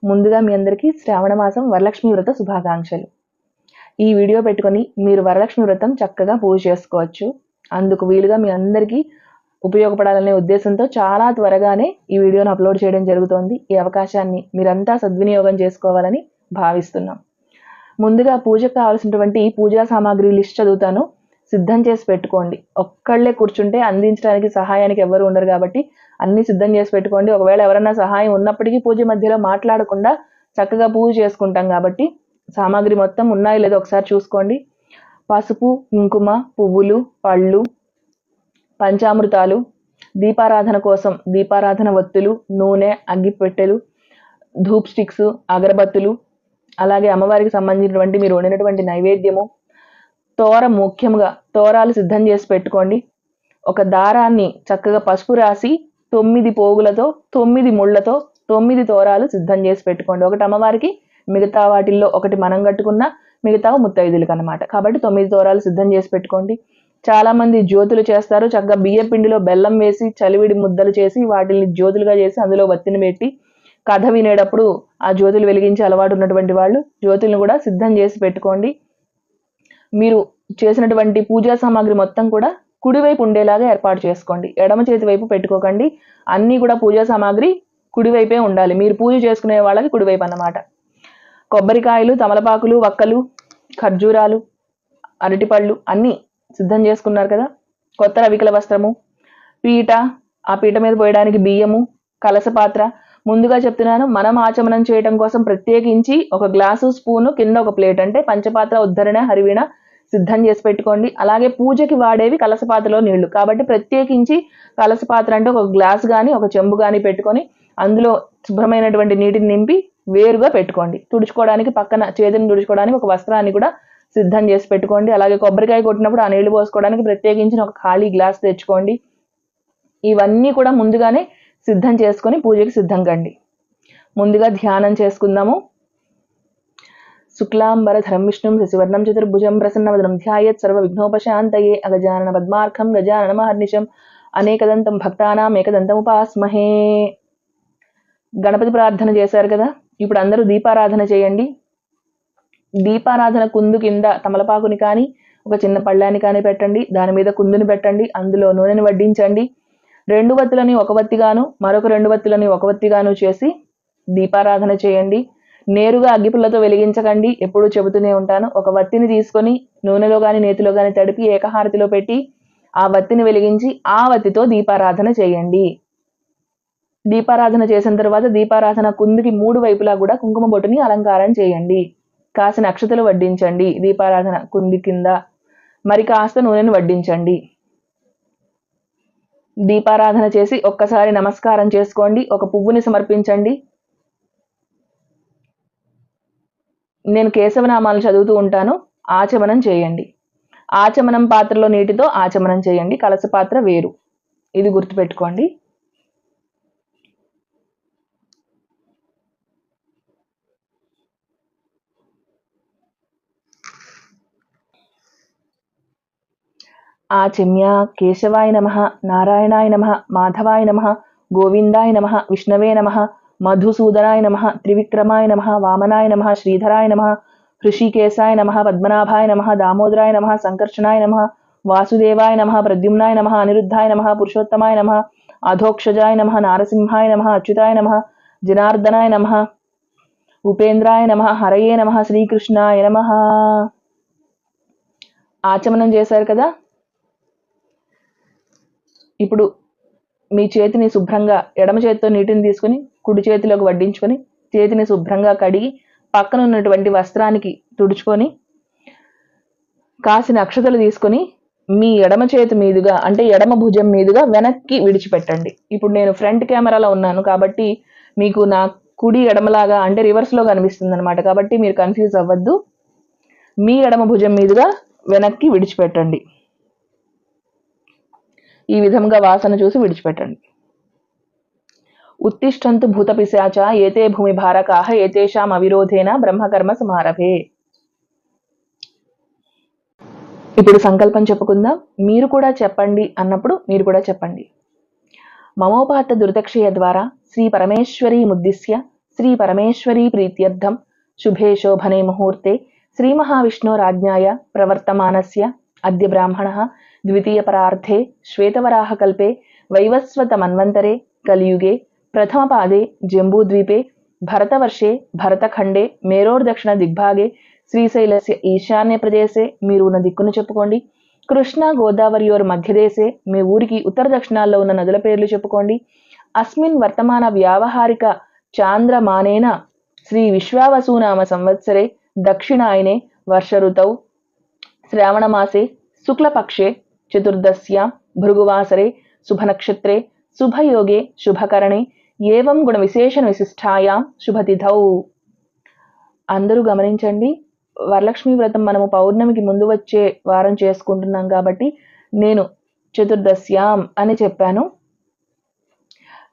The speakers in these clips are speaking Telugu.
ముందుగా మీ అందరికీ శ్రావణ మాసం వరలక్ష్మి వ్రత శుభాకాంక్షలు. ఈ వీడియో పెట్టుకొని మీరు వరలక్ష్మి వ్రతం చక్కగా పూజ చేసుకోవచ్చు. అందుకు వీలుగా మీ అందరికీ ఉపయోగపడాలనే ఉద్దేశంతో చాలా త్వరగానే ఈ వీడియోను అప్లోడ్ చేయడం జరుగుతోంది. ఈ అవకాశాన్ని మీరంతా సద్వినియోగం చేసుకోవాలని భావిస్తున్నాం. ముందుగా పూజకు కావాల్సినటువంటి పూజా సామాగ్రి లిస్ట్ చదువుతాను, సిద్ధం చేసి పెట్టుకోండి. ఒక్కళ్ళే కూర్చుంటే అందించడానికి సహాయానికి ఎవరు ఉండరు కాబట్టి అన్ని సిద్ధం చేసి పెట్టుకోండి. ఒకవేళ ఎవరైనా సహాయం ఉన్నప్పటికీ పూజ మధ్యలో మాట్లాడకుండా చక్కగా పూజ చేసుకుంటాం కాబట్టి సామాగ్రి మొత్తం ఉన్నాయో లేదో ఒకసారి చూసుకోండి. పసుపు, కుంకుమ, పువ్వులు, పళ్ళు, పంచామృతాలు, దీపారాధన కోసం దీపారాధన ఒత్తులు, నూనె, అగ్గిపెట్టెలు, ధూప్ స్టిక్స్, అగరబత్తులు, అలాగే అమ్మవారికి సంబంధించినటువంటి మీరు వండినటువంటి నైవేద్యము, తోర, ముఖ్యంగా తోరాలు సిద్ధం చేసి పెట్టుకోండి. ఒక దారాన్ని చక్కగా పసుపు రాసి 9 పోగులతో 9 ముళ్ళతో 9 తోరాలు సిద్ధం చేసి పెట్టుకోండి. ఒకటి అమ్మవారికి, మిగతా వాటిల్లో ఒకటి మనం కట్టుకున్న, మిగతా ముత్తైదులకు అనమాట. కాబట్టి 9 తోరాలు సిద్ధం చేసి పెట్టుకోండి. చాలా మంది జ్యోతులు చేస్తారు. చక్కగా బియ్య పిండిలో బెల్లం వేసి చలివిడి ముద్దలు చేసి వాటిని జ్యోతులుగా చేసి అందులో వత్తిని పెట్టి కథ వినేటప్పుడు ఆ జ్యోతులు వెలిగించే అలవాటు ఉన్నటువంటి వాళ్ళు జ్యోతులను కూడా సిద్ధం చేసి పెట్టుకోండి. మీరు చేసినటువంటి పూజా సామాగ్రి మొత్తం కూడా కుడివైపు ఉండేలాగా ఏర్పాటు చేసుకోండి. ఎడమ చేతి వైపు పెట్టుకోకండి. అన్నీ కూడా పూజా సామాగ్రి కుడివైపే ఉండాలి. మీరు పూజ చేసుకునే వాళ్ళకి కుడివైపు అన్నమాట. కొబ్బరికాయలు, తమలపాకులు, వక్కలు, ఖర్జూరాలు, అరటిపళ్ళు అన్నీ సిద్ధం చేసుకున్నారు కదా. కొత్త రవికల వస్త్రము, పీట, ఆ పీట మీద పోయడానికి బియ్యము, కలసపాత్ర. ముందుగా చెప్తున్నాను, మనం ఆచమనం చేయడం కోసం ప్రత్యేకించి ఒక గ్లాసు, స్పూను, కింద ఒక ప్లేట్ అంటే పంచపాత్ర, ఉద్ధరణ, హరివీణ సిద్ధం చేసి పెట్టుకోండి. అలాగే పూజకి వాడేవి కలసపాత్రలో నీళ్లు కాబట్టి ప్రత్యేకించి కలసపాత్ర అంటే ఒక గ్లాస్ కానీ ఒక చెంబు కానీ పెట్టుకొని అందులో శుభ్రమైనటువంటి నీటిని నింపి వేరుగా పెట్టుకోండి. తుడుచుకోవడానికి పక్కన చేతిని తుడుచుకోవడానికి ఒక వస్త్రాన్ని కూడా సిద్ధం చేసి పెట్టుకోండి. అలాగే కొబ్బరికాయ కొట్టినప్పుడు ఆ నీళ్లు పోసుకోవడానికి ప్రత్యేకించిన ఒక ఖాళీ గ్లాస్ తెచ్చుకోండి. ఇవన్నీ కూడా ముందుగానే సిద్ధం చేసుకొని పూజకి సిద్ధం కండి. ముందుగా ధ్యానం చేసుకుందాము. శుక్లాంబరధరం విష్ణుం శశివర్ణం చతుర్భుజం ప్రసన్నవదనం ధ్యాయేత్ సర్వ విఘ్నోపశాంతయే అగజానన పద్మార్కం గజానన మహర్నిశం అనేకదంతం భక్తానాం ఏకదంతం ఉపాస్మహే. గణపతి ప్రార్థన చేశారు కదా, ఇప్పుడు అందరూ దీపారాధన చేయండి. దీపారాధన కుందు కింద తమలపాకుని కానీ ఒక చిన్న పళ్ళాన్ని కానీ పెట్టండి. దాని మీద కుందుని పెట్టండి. అందులో నూనెని వడ్డించండి. 2 వత్తులని ఒక వత్తిగాను మరొక 2 వత్తులని ఒక వత్తిగాను చేసి దీపారాధన చేయండి. నేరుగా అగ్గిపుల్లతో వెలిగించకండి. ఎప్పుడూ చెబుతూనే ఉంటాను. ఒక వత్తిని తీసుకొని నూనెలో కానీ నేతిలో కానీ తడిపి ఏకహారతిలో పెట్టి ఆ వత్తిని వెలిగించి ఆ వత్తితో దీపారాధన చేయండి. దీపారాధన చేసిన తర్వాత దీపారాధన కుందుకి 3 వైపులా కూడా కుంకుమ బొట్టుని అలంకారం చేయండి. కాసిన అక్షతలు వడ్డించండి. దీపారాధన కుంది కింద మరి కాస్త నూనెను వడ్డించండి. దీపారాధన చేసి ఒక్కసారి నమస్కారం చేసుకోండి. ఒక పువ్వుని సమర్పించండి. నేను కేశవనామాలు చదువుతూ ఉంటాను. ఆచమనం చేయండి. ఆచమనం పాత్రలో నీటితో ఆచమనం చేయండి. కలస పాత్ర వేరు, ఇది గుర్తుపెట్టుకోండి. ఆచమ్య కేశవాయ నమః, నారాయణాయ నమః, మాధవాయ నమః, గోవిందాయ నమః, విష్ణవే నమః, మధుసూదనాయ నమః, త్రివిక్రమాయ నమః, వామనాయ నమః, శ్రీధరాయ నమః, హృషికేశాయ నమః, పద్మనాభాయ నమః, దామోదరాయ నమః, సంకర్షణాయ నమః, వాసుదేవాయ నమః, ప్రద్యుమ్నాయ నమః, అనిరుద్ధాయ నమః, పురుషోత్తమాయ నమః, అధోక్షజాయ నమః, నారసింహాయ నమః, అచ్యుతాయ నమః, జనార్దనాయ నమః, ఉపేంద్రాయ నమః, హరయే నమః, శ్రీకృష్ణాయ నమః. ఆచమనం చేశారు కదా. ఇప్పుడు మీ చేతిని శుభ్రంగా ఎడమ చేతితో నీటిని తీసుకుని కుడి చేతిలోకి వడ్డించుకొని చేతిని శుభ్రంగా కడిగి పక్కన ఉన్నటువంటి వస్త్రానికి తుడుచుకొని కాసిన అక్షతలు తీసుకొని మీ ఎడమ చేతి మీదుగా అంటే ఎడమ భుజం మీదుగా వెనక్కి విడిచిపెట్టండి. ఇప్పుడు నేను ఫ్రంట్ కెమెరాలో ఉన్నాను కాబట్టి మీకు నా కుడి ఎడమలాగా అంటే రివర్స్లో కనిపిస్తుంది అనమాట. కాబట్టి మీరు కన్ఫ్యూజ్ అవ్వద్దు. మీ ఎడమ భుజం మీదుగా వెనక్కి విడిచిపెట్టండి. ఈ విధంగా వాసన చూసి విడిచిపెట్టండి. ఉత్తిష్టంతు భూత పిశాచ ఏతే భూమి భారకాహ ఏతేషాం అవిరోధేన బ్రహ్మకర్మ సమారభే. ఇప్పుడు సంకల్పం చెప్పుకుందాం. మీరు కూడా చెప్పండి అన్నప్పుడు మీరు కూడా చెప్పండి. మమోపాత దుర్దక్షయ ద్వారా శ్రీ పరమేశ్వరీ ముద్దిశ్య శ్రీ పరమేశ్వరీ ప్రీత్యర్థం శుభే శోభనే ముహూర్తే శ్రీ మహావిష్ణోరాజ్ఞాయ ప్రవర్తమానస్య అద్య బ్రాహ్మణః ద్వితీయపరార్థే శ్వేతవరాహకల్పే వైవస్వతమన్వంతరే కలియుగే ప్రథమపాదే జంబూద్వీపే భరతవర్షే భరతఖండే మేరోర్దక్షిణ దిగ్భాగే శ్రీశైలస్య ఈశాన్య ప్రదేశే మీరు ఉన్న దిక్కును చెప్పుకోండి. కృష్ణ గోదావరియోర్ మధ్యదేశే మీ ఊరికి ఉత్తర దక్షిణాల్లో ఉన్న నదుల పేర్లు చెప్పుకోండి. అస్మిన్ వర్తమాన వ్యావహారిక చాంద్రమానేన శ్రీ విశ్వావసునామ సంవత్సరే దక్షిణాయనే వర్ష ఋతౌ శ్రావణమాసే శుక్లపక్షే చతుర్దశ్యాం భృగువాసరే శుభనక్షత్రే శుభయోగే శుభకరణే ఏవం గుణ విశేషణ విశిష్టాయాం శుభతిథౌ. అందరూ గమనించండి, వరలక్ష్మి వ్రతం మనము పౌర్ణమికి ముందు వచ్చే వారం చేసుకుంటున్నాం కాబట్టి నేను చతుర్దశ్యాం అని చెప్పాను.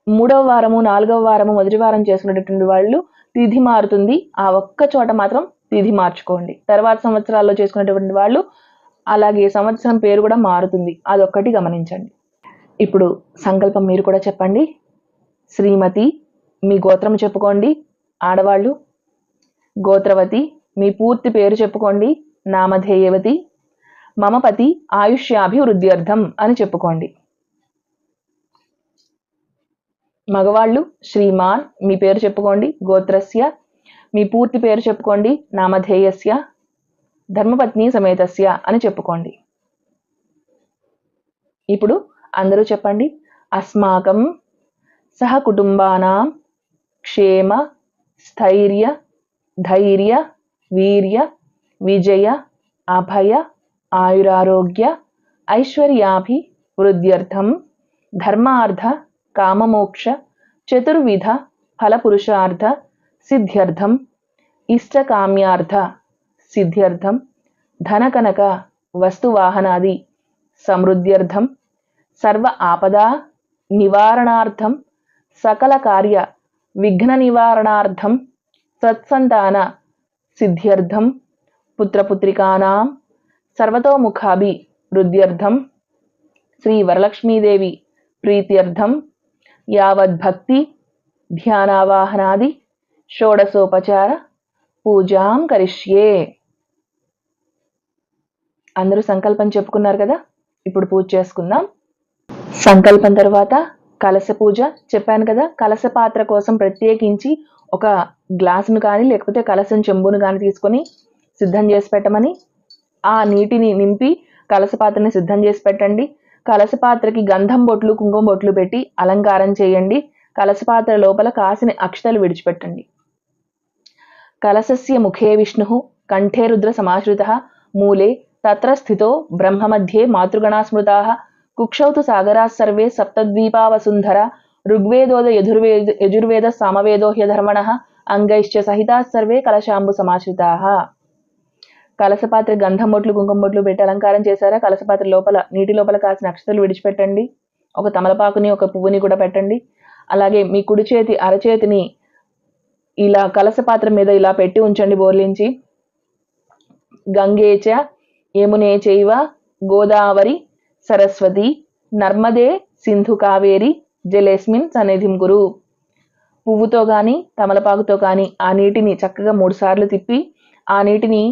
3వ వారము 4వ వారము మొదటి వారం చేసుకునేటటువంటి వాళ్ళు తిథి మారుతుంది, ఆ ఒక్క చోట మాత్రం తిథి మార్చుకోండి. తర్వాత సంవత్సరాల్లో చేసుకునేటువంటి వాళ్ళు అలాగే సంవత్సరం పేరు కూడా మారుతుంది, అదొక్కటి గమనించండి. ఇప్పుడు సంకల్పం మీరు కూడా చెప్పండి. శ్రీమతి మీ గోత్రం చెప్పుకోండి, ఆడవాళ్ళు. గోత్రవతి మీ పూర్తి పేరు చెప్పుకోండి, నామధేయవతి. మమపతి ఆయుష్యాభివృద్ధ్యర్థం అని చెప్పుకోండి. మగవాళ్ళు శ్రీమాన్ మీ పేరు చెప్పుకోండి, గోత్రస్య మీ పూర్తి పేరు చెప్పుకోండి, నామధేయస్య ధర్మపత్ని సమేతస్య అని చెప్పుకోండి. ఇప్పుడు అందరూ చెప్పండి. అస్మాకం సహ కుటుంబానాం క్షేమ స్థైర్య ధైర్య వీర్య విజయ అభయ ఆయురారోగ్య ఐశ్వర్యాభివృద్ధ్యర్థం ధర్మార్థ కామమోక్ష చతుర్విధ ఫలపురుషార్థ సిద్ధ్యర్థం ఇష్టకామ్యార్థ సిద్ధ్యర్థం ధనకనక వస్తువాహనాది సమృద్ధ్యర్థం సర్వ ఆపదా నివారణార్థం సకల కార్య విఘ్న నివారణార్థం సత్సంతాన సిద్ధ్యర్థం పుత్రపుత్రికానాం సర్వతోముఖాభివృద్ధ్యర్థం శ్రీ వరలక్ష్మీదేవి ప్రీత్యర్థం యావద్భక్తి ధ్యానావాహనాది షోడశోపచార పూజాం కరిష్యే. అందరూ సంకల్పం చెప్పుకున్నారు కదా, ఇప్పుడు పూజ చేసుకుందాం. సంకల్పం తర్వాత కలశ పూజ చెప్పాను కదా, కలశ పాత్ర కోసం ప్రత్యేకించి ఒక గ్లాసును కానీ లేకపోతే కలశం చెంబును కానీ తీసుకొని సిద్ధం చేసి పెట్టమని. ఆ నీటిని నింపి కలశ పాత్రని సిద్ధం చేసి పెట్టండి. కలశ పాత్రకి గంధం బొట్లు కుంకుమ బొట్లు పెట్టి అలంకారం చేయండి. కలశ పాత్ర లోపల కాసిన అక్షతలు విడిచిపెట్టండి. కలశస్య ముఖే విష్ణు కంఠే రుద్ర సమాశ్రితః మూలే తత్ర స్థితో బ్రహ్మ మధ్యే మాతృగణా స్మృతాః కుక్షౌ తు సాగరాः సర్వే సప్తద్వీపా వసుంధర ఋగ్వేదోద యజుర్వేద సామవేదో హ్యధర్మణః అంగైశ్చ సహితాः సర్వే కలశాంబు సమాశ్రితాః. కలశపాత్ర గంధం బొట్లు కుంకుమ బొట్లు పెట్టి అలంకారం చేశారా? కలశపాత్ర లోపల నీటి లోపల కాసిన అక్షతలు విడిచిపెట్టండి. ఒక తమలపాకుని ఒక పువ్వుని కూడా పెట్టండి. అలాగే మీ కుడి చేతి అరచేతిని ఇలా కలశపాత్ర మీద ఇలా పెట్టి ఉంచండి బోర్లించి. గంగేచ యమునే చైవ గోదావరి సరస్వతి నర్మదే సింధు కావేరి జలేస్మిన్ సన్నిధిం కురు. పువ్వుతో కానీ తమలపాకుతో కానీ ఆ నీటిని చక్కగా 3 సార్లు తిప్పి ఆ నీటిని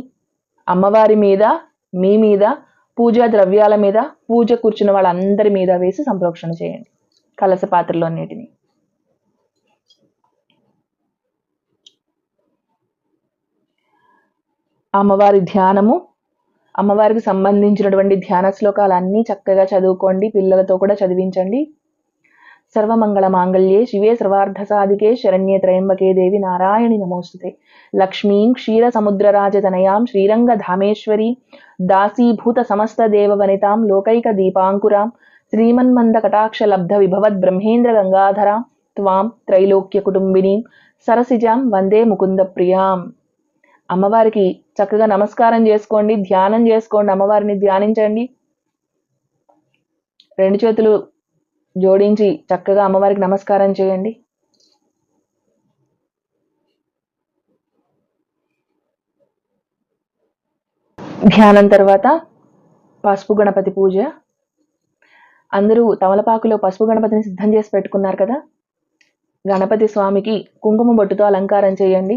అమ్మవారి మీద, మీ మీద, పూజా ద్రవ్యాల మీద, పూజ కూర్చున్న వాళ్ళందరి మీద వేసి సంప్రోక్షణ చేయండి కలశ పాత్రలో నీటిని. అమ్మవారి ధ్యానము, అమ్మవారికి సంబంధించినటువంటి ధ్యాన శ్లోకాలన్నీ చక్కగా చదువుకోండి, పిల్లలతో కూడా చదివించండి. సర్వమంగళ మాంగళ్యే శివే సర్వార్థ సాధికే శరణ్యే త్రయంబకే దేవి నారాయణి నమోస్తుతే. లక్ష్మీం క్షీర సముద్రరాజతనయాం శ్రీరంగధామేశ్వరీ దాసీభూత సమస్త దేవవనితాం లోకైక దీపాంకురాం శ్రీమన్మంద కటాక్ష లబ్ధ విభవద్ బ్రహ్మేంద్ర గంగాధరాం త్వాం త్రైలోక్య కుటుంబినీం సరసిజాం వందే ముకుంద ప్రియాం. అమ్మవారికి చక్కగా నమస్కారం చేసుకోండి, ధ్యానం చేసుకోండి, అమ్మవారిని ధ్యానించండి. 2 చేతులు జోడించి చక్కగా అమ్మవారికి నమస్కారం చేయండి. ధ్యానం తర్వాత పసుపు గణపతి పూజ. అందరూ తమలపాకులో పసుపు గణపతిని సిద్ధం చేసి పెట్టుకున్నారు కదా, గణపతి స్వామికి కుంకుమ బొట్టుతో అలంకారం చేయండి.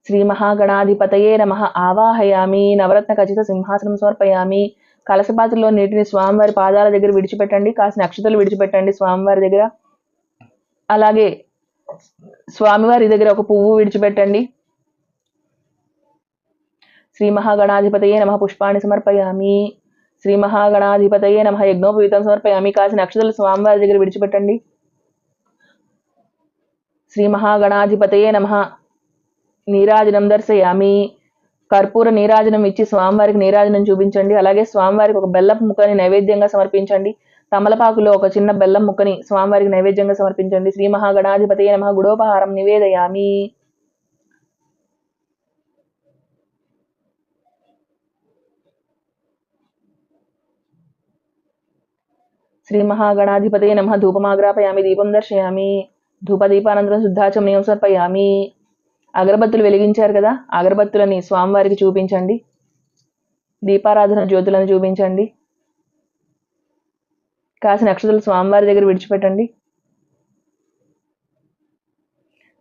శ్రీ మహాగణాధిపతయే నమః ఆవాహయామి. నవరత్న ఖచ్చిత సింహాసనం సమర్పయామి. కలశపాత్రలో నీటిని స్వామివారి పాదాల దగ్గర విడిచిపెట్టండి. కాసిన అక్షతలు విడిచిపెట్టండి స్వామివారి దగ్గర. అలాగే స్వామివారి దగ్గర ఒక పువ్వు విడిచిపెట్టండి. శ్రీ మహాగణాధిపతయే నమః పుష్పాన్ని సమర్పయామి. శ్రీ మహాగణాధిపతయే నమః యజ్ఞోపవీతం సమర్పయామి. కాసిన అక్షతలు స్వామివారి దగ్గర విడిచిపెట్టండి. శ్రీ మహాగణాధిపతయే నమః నీరాజనం దర్శయామి. కర్పూర నీరాజనం ఇచ్చి స్వామివారికి నీరాజనం చూపించండి. అలాగే స్వామివారికి ఒక బెల్లపు ముక్కని నైవేద్యంగా సమర్పించండి. తమలపాకులో ఒక చిన్న బెల్లం ముక్కని స్వామివారికి నైవేద్యంగా సమర్పించండి. శ్రీ మహాగణాధిపతయే నమః గుడోపహారం నివేదయామి. శ్రీ మహాగణాధిపతయే నమః ధూపమాగ్రాపయామి. దీపం దర్శయామి. ధూపదీపానంతరం శుద్ధాచమనీయం సమర్పయామి. అగరబత్తులు వెలిగించారు కదా, అగరబత్తులని స్వామివారికి చూపించండి. దీపారాధన జ్యోతులను చూపించండి. కాసిన అక్షతలు స్వామివారి దగ్గర విడిచిపెట్టండి.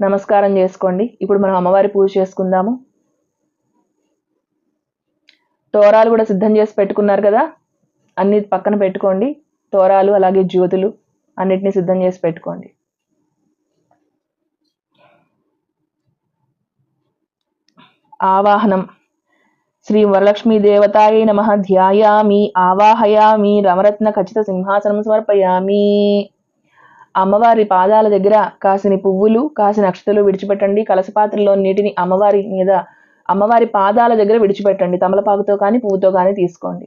నమస్కారం చేసుకోండి. ఇప్పుడు మనం అమ్మవారి పూజ చేసుకుందాము. తోరాలు కూడా సిద్ధం చేసి పెట్టుకున్నారు కదా, అన్ని పక్కన పెట్టుకోండి. తోరాలు అలాగే జ్యోతులు అన్నిటినీ సిద్ధం చేసి పెట్టుకోండి. ఆవాహనం. శ్రీ వరలక్ష్మీ దేవతాయే నమః ధ్యాయామి. ఆవాహయామి. రమరత్న ఖచ్చిత సింహాసనం సమర్పయామి. అమ్మవారి పాదాల దగ్గర కాసిన పువ్వులు కాసిన అక్షతలు విడిచిపెట్టండి. కలసపాత్రలో నీటిని అమ్మవారి పాదాల దగ్గర విడిచిపెట్టండి. తమలపాకుతో కానీ పువ్వుతో కానీ తీసుకోండి.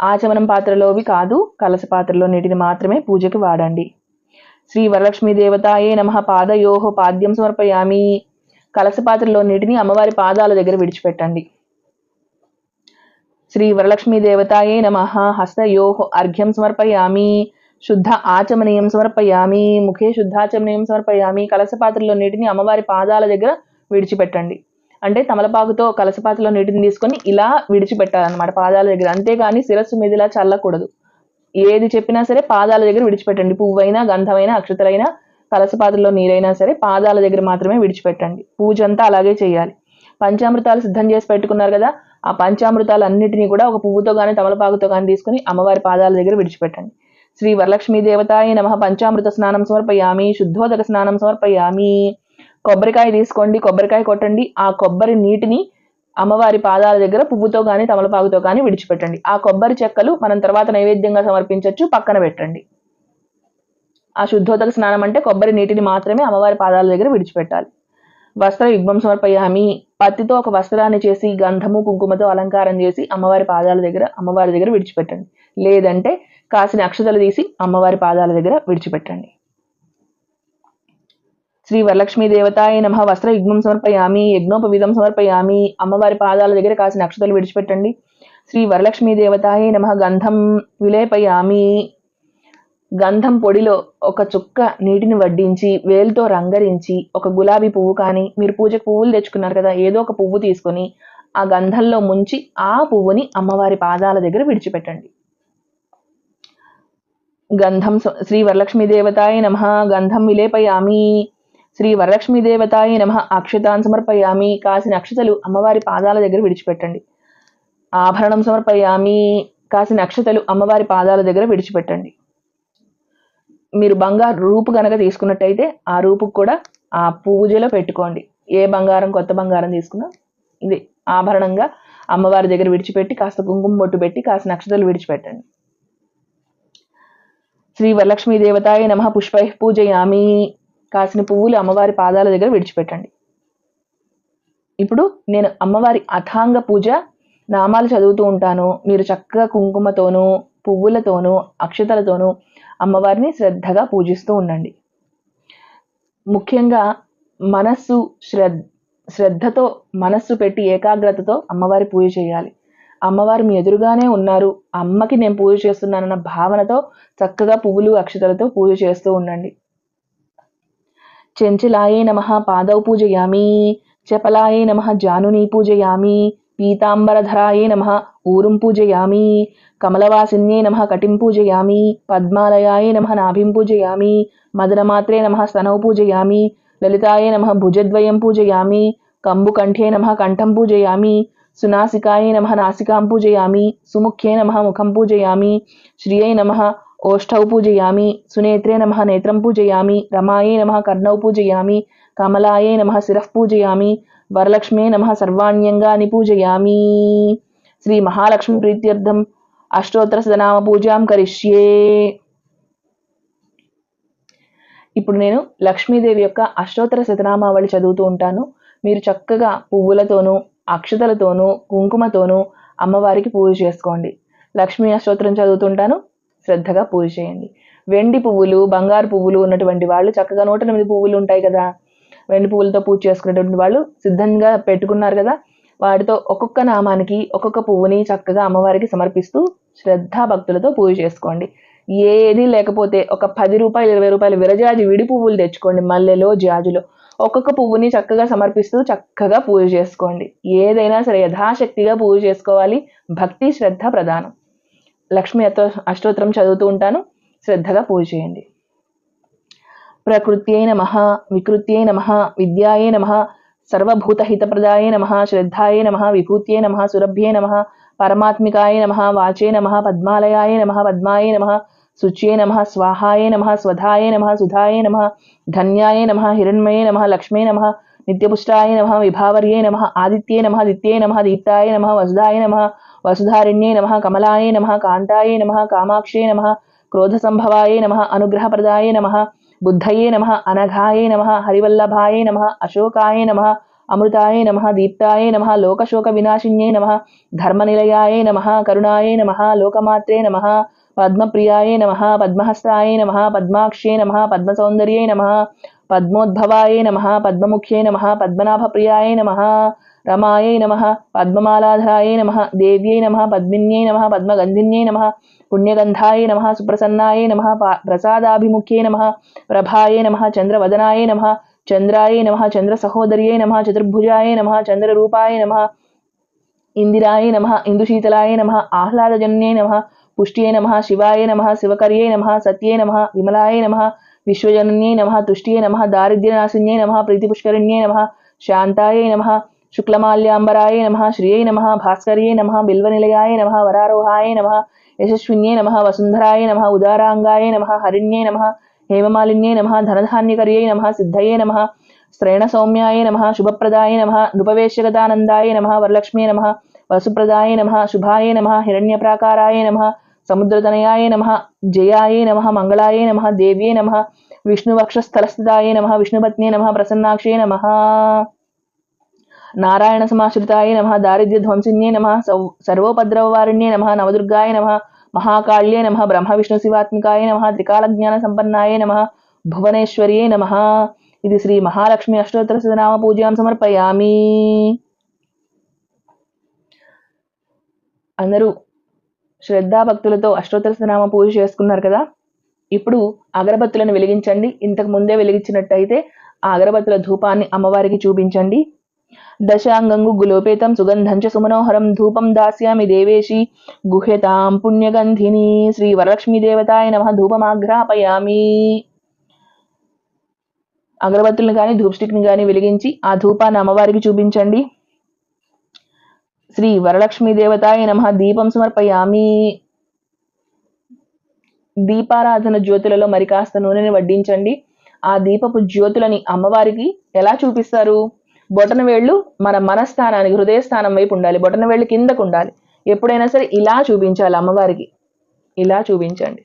ఆచమనం పాత్రలోవి కాదు, కలస పాత్రలో నీటిని మాత్రమే పూజకి వాడండి. శ్రీ వరలక్ష్మీ దేవతాయే నమః పాదయోః పాద్యం సమర్పయామి. కలస పాత్రలో నీటిని అమ్మవారి పాదాల దగ్గర విడిచిపెట్టండి. శ్రీ వరలక్ష్మీ దేవతాయే నమః హస్తయోః అర్ఘ్యం సమర్పయామి. శుద్ధ ఆచమనీయం సమర్పయామి. ముఖే శుద్ధాచమనీయం సమర్పయామి. కలస పాత్రలో నీటిని అమ్మవారి పాదాల దగ్గర విడిచిపెట్టండి. అంటే తమలపాకుతో కలసపాత్రలో నీటిని తీసుకొని ఇలా విడిచిపెట్టాలన్నమాట పాదాల దగ్గర. అంతేగాని శిరస్సు మీద ఇలా చల్లకూడదు. ఏది చెప్పినా సరే పాదాల దగ్గర విడిచిపెట్టండి. పువ్వైనా గంధమైనా అక్షతలైనా కలసపాత్రలో నీరైనా సరే పాదాల దగ్గర మాత్రమే విడిచిపెట్టండి. పూజ అంతా అలాగే చేయాలి. పంచామృతాలు సిద్ధం చేసి పెట్టుకున్నారు కదా, ఆ పంచామృతాలు అన్నిటినీ కూడా ఒక పువ్వుతో కానీ తమలపాకుతో కానీ తీసుకుని అమ్మవారి పాదాల దగ్గర విడిచిపెట్టండి. శ్రీ వరలక్ష్మీ దేవతాయ నమః పంచామృత స్నానం సమర్పయామి. శుద్ధోదక స్నానం సమర్పయామి. కొబ్బరికాయ తీసుకోండి, కొబ్బరికాయ కొట్టండి. ఆ కొబ్బరి నీటిని అమ్మవారి పాదాల దగ్గర పువ్వుతో కానీ తమలపాకుతో కానీ విడిచిపెట్టండి. ఆ కొబ్బరి చెక్కలు మనం తర్వాత నైవేద్యంగా సమర్పించవచ్చు, పక్కన పెట్టండి. ఆ శుద్ధోదక స్నానం అంటే కొబ్బరి నీటిని మాత్రమే అమ్మవారి పాదాల దగ్గర విడిచిపెట్టాలి. వస్త్ర యుగ్మం సమర్పయామి. పత్తితో ఒక వస్త్రాన్ని చేసి గంధము కుంకుమతో అలంకారం చేసి అమ్మవారి దగ్గర విడిచిపెట్టండి. లేదంటే కాసిన అక్షతలు తీసి అమ్మవారి పాదాల దగ్గర విడిచిపెట్టండి. శ్రీ వరలక్ష్మీ దేవతాయ నమః వస్త్ర యుగ్మం సమర్పయామి. యజ్ఞోపవీతం సమర్పయామి. అమ్మవారి పాదాల దగ్గర కాసిన అక్షతలు విడిచిపెట్టండి. శ్రీ వరలక్ష్మీ దేవతాయ నమః గంధం విలేపయామి. గంధం పొడిలో ఒక చుక్క నీటిని వడ్డించి వేలుతో రంగరించి ఒక గులాబీ పువ్వు కానీ, మీరు పూజకు పువ్వులు తెచ్చుకున్నారు కదా, ఏదో ఒక పువ్వు తీసుకొని ఆ గంధంలో ముంచి ఆ పువ్వుని అమ్మవారి పాదాల దగ్గర విడిచిపెట్టండి. గంధం. శ్రీ వరలక్ష్మీ దేవతాయ నమః గంధం విలేపయామి. శ్రీ వరలక్ష్మీ దేవతాయ నమః అక్షతాన్ సమర్పయామి. కాసిన అక్షతలు అమ్మవారి పాదాల దగ్గర విడిచిపెట్టండి. ఆభరణం సమర్పయామి. కాసిన అక్షతలు అమ్మవారి పాదాల దగ్గర విడిచిపెట్టండి. మీరు బంగారు రూపు కనుక తీసుకున్నట్టయితే ఆ రూపుకు కూడా ఆ పూజలో పెట్టుకోండి. ఏ బంగారం కొత్త బంగారం తీసుకున్నా ఇది ఆభరణంగా అమ్మవారి దగ్గర విడిచిపెట్టి కాస్త కుంకుమ బొట్టు పెట్టి కాసిన అక్షతలు విడిచిపెట్టండి. శ్రీ వరలక్ష్మీ దేవతాయ నమః పుష్పై పూజయామి. కాసిన పువ్వులు అమ్మవారి పాదాల దగ్గర విడిచిపెట్టండి. ఇప్పుడు నేను అమ్మవారి అథాంగ పూజ నామాలు చదువుతూ ఉంటాను. మీరు చక్కగా కుంకుమతోనూ పువ్వులతోనూ అక్షతలతోనూ అమ్మవారిని శ్రద్ధగా పూజిస్తూ ఉండండి. ముఖ్యంగా శ్రద్ధతో మనస్సు పెట్టి ఏకాగ్రతతో అమ్మవారి పూజ చేయాలి. అమ్మవారు మీ ఎదురుగానే ఉన్నారు, అమ్మకి నేను పూజ చేస్తున్నానన్న భావనతో చక్కగా పువ్వులు అక్షతలతో పూజ చేస్తూ ఉండండి. చెంచలాయే నమః పాదౌ పూజయామి. చపలాయే నమః జానుని పూజయామి. పీతాంబరధరాయే నమః ఊరుం పూజయామి. కమలవాసిన్యే నమః కటిం పూజయామి. పద్మాలయాయ నమః నాభిం పూజయామి. మదనమాత్రే నమః స్తనౌ పూజయామి. లలితాయ నమః భుజద్వయం పూజయామి. కంబుకంఠే నమః కంఠం పూజయామి. సునాసికాయ నమః నాసికాం పూజయామి. సుముఖ్యే నమః ముఖం పూజయామి. శ్రియై నమః ఓష్ఠౌ పూజయామి. సునేత్రే నమః నేత్రం పూజయామి. రమాయే నమః కర్ణౌ పూజయామి. కమలాయే నమః శిరః పూజయామి. వరలక్ష్మే నమః సర్వాణ్యంగాని పూజయామి. శ్రీ మహాలక్ష్మి ప్రీత్యర్థం అష్టోత్తర శతనామ పూజాం కరిష్యే. ఇప్పుడు నేను లక్ష్మీదేవి యొక్క అష్టోత్తర శతనామావళి చదువుతూ ఉంటాను. మీరు చక్కగా పువ్వులతోనూ అక్షతలతోనూ కుంకుమతోనూ అమ్మవారికి పూజ చేసుకోండి. లక్ష్మీ అష్టోత్తరం చదువుతుంటాను, శ్రద్ధగా పూజ చేయండి. వెండి పువ్వులు బంగారు పువ్వులు ఉన్నటువంటి వాళ్ళు చక్కగా 108 పువ్వులు ఉంటాయి కదా, వెండి పువ్వులతో పూజ చేసుకునేటువంటి వాళ్ళు సిద్ధంగా పెట్టుకున్నారు కదా, వాటితో ఒక్కొక్క నామానికి ఒక్కొక్క పువ్వుని చక్కగా అమ్మవారికి సమర్పిస్తూ శ్రద్ధాభక్తులతో పూజ చేసుకోండి. ఏది లేకపోతే ఒక 10 రూపాయలు 20 రూపాయలు విరజాజి విడి పువ్వులు తెచ్చుకోండి. మల్లెలో జాజులో ఒక్కొక్క పువ్వుని చక్కగా సమర్పిస్తూ చక్కగా పూజ చేసుకోండి. ఏదైనా సరే యథాశక్తిగా పూజ చేసుకోవాలి. భక్తి శ్రద్ధ ప్రధానం. లక్ష్మీ అష్టోత్తరం చదువుతూ ఉంటాను, శ్రద్ధగా పూజ చేయండి. ప్రకృత్యై నమః వికృత్యై నమః విద్యాయై నమః సర్వభూతహితప్రదాయై నమః శ్రద్ధాయై నమః విభూత్యై నమః సురభ్యై నమః పరమాత్మికాయ నమః వాచే నమః పద్మాలయాయ నమః పద్మాయై నమః శుచ్యై నమః స్వాహాయ నమః స్వధాయ నమః సుధాయ నమః ధన్యాయ నమః హిరణ్మయే నమః లక్ష్మీ నమః నిత్యపుష్టాయ నమః విభావర్యే నమః ఆదిత్యే నమః దిత్యే నమః దీప్తాయ నమః వసుధాయ నమః వసుధారిణ్యే నమః కమలాయ నమః కాంతాయ నమః కామాక్షే నమః క్రోధసంభవాయ నమః అనుగ్రహప్రదాయ నమః బుద్ధయే నమః అనఘాయ నమః హరివల్లభాయ నమః అశోకాయ నమః అమృతాయ నమః దీప్తాయ నమః లోకశోక వినాశిన్యే నమః ధర్మనిలయాయ నమః కరుణాయ నమః లోకమాత్రే నమః పద్మప్రియాయ నమః పద్మహస్తాయ నమః పద్మాక్షే నమః పద్మసౌందర్యే నమః పద్మోద్భవాయ నమః పద్మముఖ్యే నమః పద్మనాభప్రియాయ నమః రమాయై నమః పద్మమాలాధరాయ నమః దేవ్యై నమః పద్మిన్యై నమః పద్మగంధిన్యై నమః పుణ్యగంధాయ నమః సుప్రసన్నాయ నమః ప్రసాదాభిముఖ్యే నమః ప్రభాయే నమః చంద్రవదనాయ నమః చంద్రాయ నమః చంద్రసహోదర్యై నమః చతుర్భుజాయ నమః చంద్రరూపాయ నమః ఇందిరాయ నమః ఇందుశీతలాయ నమః ఆహ్లాదజన్యై నమః పుష్ట్యై నమః శివాయ నమః శివకర్యై నమః సత్యై నమః విమలాయ నమః విశ్వజనన్యై నమః తుష్ట్యై నమః దారిద్ర్యనాశిన్యై నమః ప్రీతిపుష్కరిణ్యై నమః శాంతాయ నమః శుక్లమాల్యాంబరాయ నమః శ్రియై నమః భాస్కర్యై నమః బిల్వనిలయాయ నమః వరారోహాయ నమః యశస్విన్యై నమః వసుంధరాయ నమః ఉదారాంగాయ నమః హరిణ్యై నమః హేమమాలిన్యై నమః ధనధాన్యకర్యై నమః సిద్ధయే నమః శ్రేణసౌమ్యాయ నమః శుభప్రదాయ నమః నృపవేశ్యగతానందాయ నమః వరలక్ష్మీ నమః వసుప్రదాయ నమః శుభాయ నమః హిరణ్యప్రాకారాయ నమః సముద్రతనయాయ నమః జయాయ నమః మంగళాయ నమః దేవ్యే నమః విష్ణువక్షస్థలస్థితాయ నమః విష్ణుపత్న్యే నమః ప్రసన్నాక్షే నమః నారాయణ సమాశ్రితాయ నమః దారిద్ర్యధ్వంసిన్యే నమః సర్వోపద్రవవారిణ్యే నమః నవదుర్గాయ నమః మహాకాళ్యే నమః బ్రహ్మ విష్ణు శివాత్మికాయ నమః త్రికాలజ్ఞాన సంపన్నాయ నమః భువనేశ్వర్యే నమః. ఇది శ్రీ మహాలక్ష్మి అష్టోత్తర శతనామ పూజాం సమర్పయామి. అందరూ శ్రద్ధాభక్తులతో అష్టోత్తర శతనామ పూజ చేసుకున్నారు కదా, ఇప్పుడు అగరబత్తులను వెలిగించండి. ఇంతకు ముందే వెలిగించినట్టయితే ఆ అగరబత్తుల ధూపాన్ని అమ్మవారికి చూపించండి. దశాంగంగు గులోపేతం సుగంధంచ సుమనోహరం ధూపం దాస్యామి దేవేశి గుహ్యతాం పుణ్యగంధిని. శ్రీ వరలక్ష్మీ దేవతాయ నమః ధూపమాఘ్రాపయామి. అగరబత్తులను కానీ ధూప్ స్టిక్ని కానీ వెలిగించి ఆ ధూపాన్ని అమ్మవారికి చూపించండి. శ్రీ వరలక్ష్మీ దేవతాయ నమః దీపం సమర్పయామి. దీపారాధన జ్యోతులలో మరి కాస్త నూనెని వడ్డించండి. ఆ దీపపు జ్యోతులని అమ్మవారికి ఎలా చూపిస్తారు? బొటన వేళ్ళు మన మనస్థానానికి హృదయస్థానం వైపు ఉండాలి. బొటన వేళ్ళు కిందకు ఉండాలి. ఎప్పుడైనా సరే ఇలా చూపించాలి అమ్మవారికి. ఇలా చూపించండి.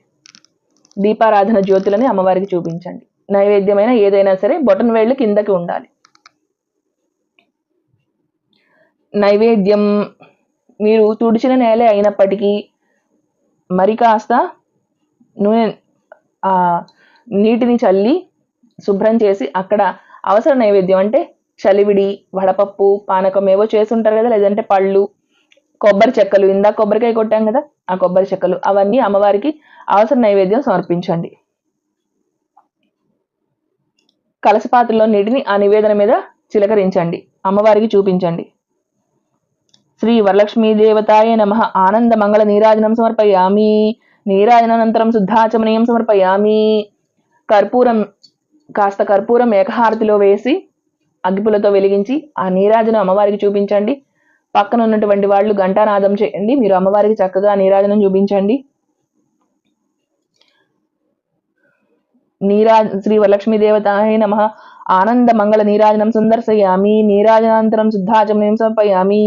దీపారాధన జ్యోతులని అమ్మవారికి చూపించండి. నైవేద్యమైన ఏదైనా సరే బొటన వేళ్ళు కిందకి ఉండాలి. నైవేద్యం మీరు తుడిచిన నేలే అయినప్పటికీ మరి కాస్త నూనె నీటిని చల్లి శుభ్రం చేసి అక్కడ అవసర నైవేద్యం అంటే చలివిడి, వడపప్పు, పానకం ఏవో చేసుంటారు కదా, లేదంటే పళ్ళు, కొబ్బరి చెక్కలు, ఇందాక కొబ్బరికాయ కొట్టాం కదా ఆ కొబ్బరి చెక్కలు, అవన్నీ అమ్మవారికి అవసర నైవేద్యం సమర్పించండి. కలసపాత్రలో నీటిని ఆ నివేదన మీద చిలకరించండి. అమ్మవారికి చూపించండి. శ్రీ వరలక్ష్మీ దేవతాయ నమః ఆనంద మంగళ నీరాజనం సమర్పయామి. నీరాజనానంతరం శుద్ధాచమనీయం సమర్పయామి. కాస్త కర్పూరం ఏకహారతిలో వేసి అగ్గిపులతో వెలిగించి ఆ నీరాజనం అమ్మవారికి చూపించండి. పక్కన ఉన్నటువంటి వాళ్ళు ఘంటానాదం చేయండి. మీరు అమ్మవారికి చక్కగా నీరాజనం చూపించండి. శ్రీ వరలక్ష్మీ దేవతాయ నమః ఆనంద మంగళ నీరాజనం సుందర్శయామి. నీరాజనానంతరం శుద్ధాచమనీయం సమర్పయామి.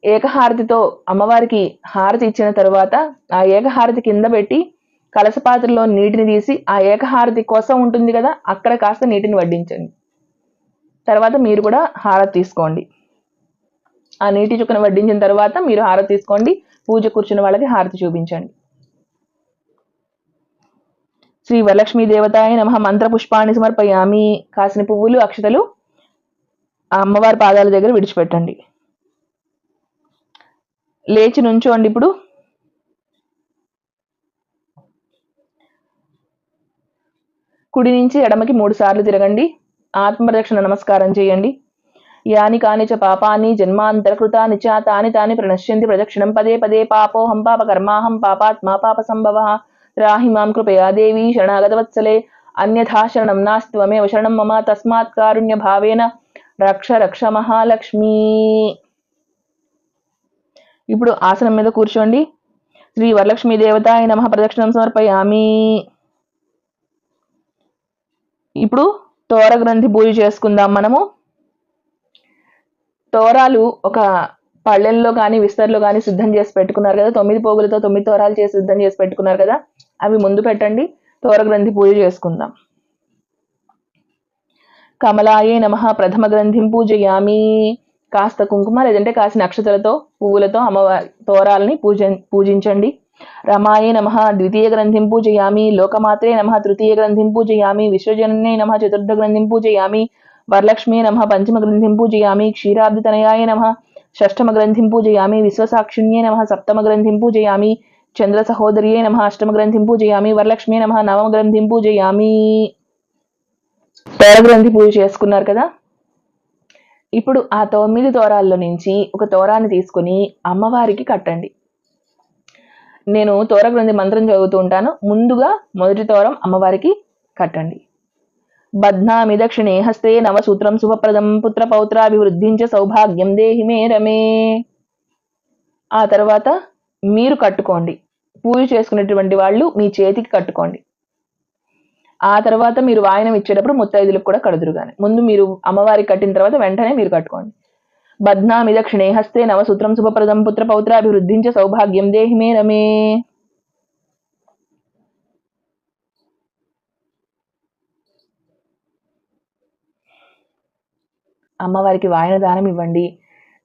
ఏకహారతితో అమ్మవారికి హారతి ఇచ్చిన తరువాత ఆ ఏకహారతి కింద పెట్టి కలసపాత్రలో నీటిని తీసి ఆ ఏకహారతి కోసం ఉంటుంది కదా, అక్కడ కాస్త నీటిని వడ్డించండి. తర్వాత మీరు కూడా హారతి తీసుకోండి. ఆ నీటి చుక్కను వడ్డించిన తర్వాత మీరు హారతి తీసుకోండి. పూజ కూర్చున్న వాళ్ళకి హారతి చూపించండి. శ్రీ వరలక్ష్మీ దేవతాయ నమః మంత్ర పుష్పాన్ని సమర్పయామి. కాసిన పువ్వులు అక్షతలు ఆ అమ్మవారి పాదాల దగ్గర విడిచిపెట్టండి. లేచి నుంచోండి. ఇప్పుడు కుడి నుంచి ఎడమకి 3 సార్లు తిరగండి. ఆత్మరక్షణ నమస్కారం చేయండి. యాని కానిచ పాపాని జన్మాంతరకృతాని చ తాని తాని ప్రణశ్యంతి ప్రదక్షిణం పదే పదే పాపోహం పాపకర్మాహం పాపాత్మా పాప సంభవః రాహి మాం కృపయా దేవి శరణాగతవత్సలే అన్యథా శరణం నాస్త్వమేవ శరణం మమ తస్మాత్ కారుణ్య భావేన రక్ష రక్ష మహాలక్ష్మి. ఇప్పుడు ఆసనం మీద కూర్చోండి. శ్రీ వరలక్ష్మీ దేవతాయ నమః ప్రదక్షిణం సమర్పయామి. ఇప్పుడు తోర గ్రంథి పూజ చేసుకుందాం. మనము తోరాలు ఒక పళ్ళెల్లో కానీ విస్తర్లో కానీ సిద్ధం చేసి పెట్టుకున్నారు కదా, 9 పోగులతో 9 తోరాలు చేసి సిద్ధం చేసి పెట్టుకున్నారు కదా, అవి ముందు పెట్టండి. తోర గ్రంథి పూజ చేసుకుందాం. కమలాయే నమః ప్రథమ గ్రంథిం పూజయామి. కాస్త కుంకుమ లేదంటే కాసిన అక్షతలతో పువ్వులతో అమ్మవారి తోరాలని పూజించండి. రమాయే నమః ద్వితీయ గ్రంథిం పూజయామి. లోకమాత్రే నమః తృతీయ గ్రంథిం పూజయామి. విశ్వజనన్యే నమః చతుర్థ గ్రంథిం పూజయామి. వరలక్ష్మీ నమః పంచమ గ్రంథిం పూజయామి. క్షీరాబ్దితనయాయ నమః షష్ఠమ గ్రంథిం పూజయామి. విశ్వసాక్షిణ్యే నమః సప్తమ గ్రంథిం పూజయామి. చంద్ర సహోదర్యే నమః అష్టమ గ్రంథిం పూజయామి. వరలక్ష్మీ నమః నవమ గ్రంథిం పూజయామి. తోర గ్రంథి పూజ చేసుకున్నారు కదా, ఇప్పుడు ఆ 9 తోరాల్లో నుంచి ఒక తోరాన్ని తీసుకుని అమ్మవారికి కట్టండి. నేను తోర గ్రంథి మంత్రం చదువుతూ ఉంటాను. ముందుగా మొదటి తోరం అమ్మవారికి కట్టండి. బధ్నామి దక్షిణే హస్తే నవసూత్రం శుభప్రదం పుత్ర పౌత్రాభివృద్ధించ సౌభాగ్యం దేహి మే రమే. ఆ తర్వాత మీరు కట్టుకోండి. పూజ చేసుకునేటువంటి వాళ్ళు మీ చేతికి కట్టుకోండి. ఆ తర్వాత మీరు వాయనం ఇచ్చేటప్పుడు ముత్తైదులకు కూడా కడుదురు కానీ ముందు మీరు అమ్మవారికి కట్టిన తర్వాత వెంటనే మీరు కట్టుకోండి. బధ్నామి దక్షిణే హస్తే నవసూత్రం శుభప్రదం పుత్ర పౌత్రాభివృద్ధించ సౌభాగ్యం దేహి మే రమే. అమ్మవారికి వాయన దానం ఇవ్వండి.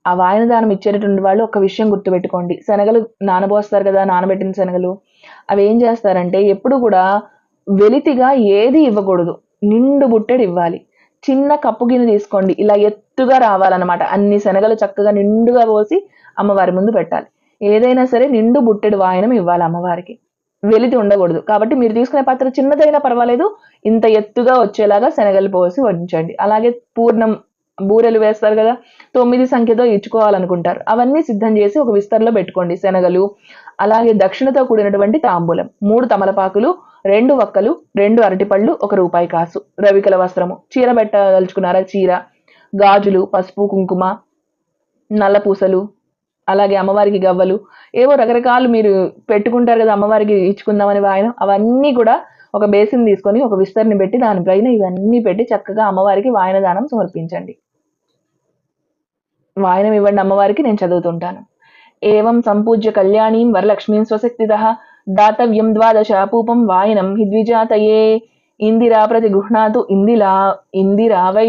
ఆ వాయన దానం ఇచ్చేటటువంటి వాళ్ళు ఒక విషయం గుర్తుపెట్టుకోండి. శనగలు నానబోస్తారు కదా, నానబెట్టిన శనగలు అవి ఏం చేస్తారంటే ఎప్పుడు కూడా వెలితిగా ఏది ఇవ్వకూడదు, నిండు బుట్టెడు ఇవ్వాలి. చిన్న కప్పు గిన్నె తీసుకోండి, ఇలా ఎత్తుగా రావాలన్నమాట. అన్ని శనగలు చక్కగా నిండుగా పోసి అమ్మవారి ముందు పెట్టాలి. ఏదైనా సరే నిండు బుట్టెడు వాయనం ఇవ్వాలి అమ్మవారికి, వెలితి ఉండకూడదు. కాబట్టి మీరు తీసుకునే పాత్ర చిన్నదైనా పర్వాలేదు, ఇంత ఎత్తుగా వచ్చేలాగా శనగలు పోసి వడ్డించండి. అలాగే పూర్ణం బూరెలు వేస్తారు కదా, 9 సంఖ్యతో ఇచ్చుకోవాలనుకుంటారు, అవన్నీ సిద్ధం చేసి ఒక విస్తర్లో పెట్టుకోండి. శనగలు, అలాగే దక్షిణతో కూడినటువంటి తాంబూలం, 3 తమలపాకులు, 2 వక్కలు, 2 అరటిపళ్ళు, 1 రూపాయి కాసు, రవికల వస్త్రము, చీర పెట్టదలుచుకున్నారా చీర, గాజులు, పసుపు కుంకుమ, నల్ల పూసలు, అలాగే అమ్మవారికి గవ్వలు, ఏవో రకరకాలు మీరు పెట్టుకుంటారు కదా అమ్మవారికి ఇచ్చుకుందామని వాయనం, అవన్నీ కూడా ఒక బేసిన్ తీసుకొని ఒక విస్తర్ని పెట్టి దానిపైన ఇవన్నీ పెట్టి చక్కగా అమ్మవారికి వాయన దానం సమర్పించండి. వాయనం ఇవ్వండి అమ్మవారికి. నేను చదువుతుంటాను. ఏవం సంపూజ్య కళ్యాణీం వరలక్ష్మీం స్వశక్తితః దాతవ్యం ద్వాదశ పూపం వాయనం హి ద్విజాతయే. ఇందిరా ప్రతిగృహ్ణాతు ఇందిరా వై